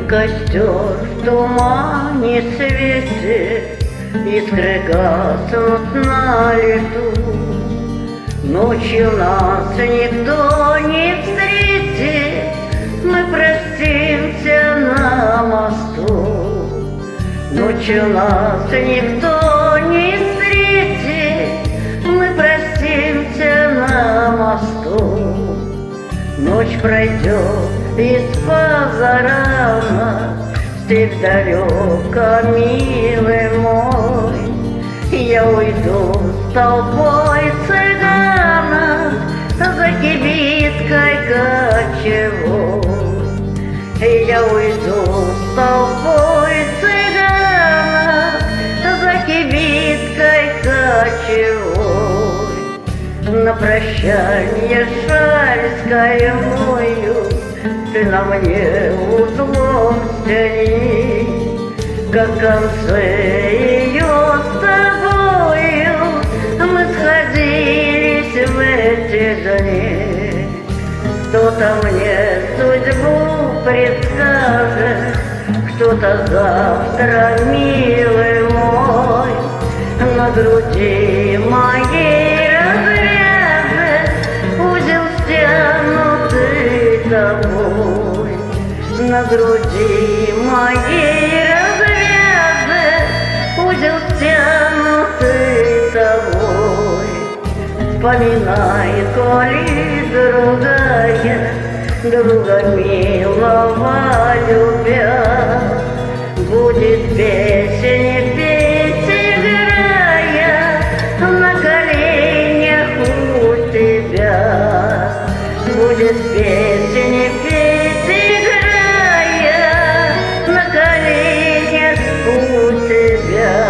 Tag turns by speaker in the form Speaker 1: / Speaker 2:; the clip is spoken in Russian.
Speaker 1: Костер в тумане светит, искры гаснут на лету. Ночью нас никто не встретит, мы простимся на мосту. Ночью нас никто не встретит, мы простимся на мосту. Ночь пройдет и спаза рано, степь далека, милый мой. Я уйду с толпой цыганов за кибиткой кочевой. Я уйду с толпой цыганов за кибиткой кочевой. На прощанье шаль скаймую, ты на мне узлом стяни, как концы ее с тобою мы сходились в эти дни. Кто-то мне судьбу предскажет, кто-то завтра, милый мой, на груди моей развяжет узел стянутый тобой. На груди моей развяжет узел стянутый тобой. Вспоминай, коли другая, друга милого любя, будет песень петь, играя на коленях у тебя. Будет песень петь, играя на коленях у тебя.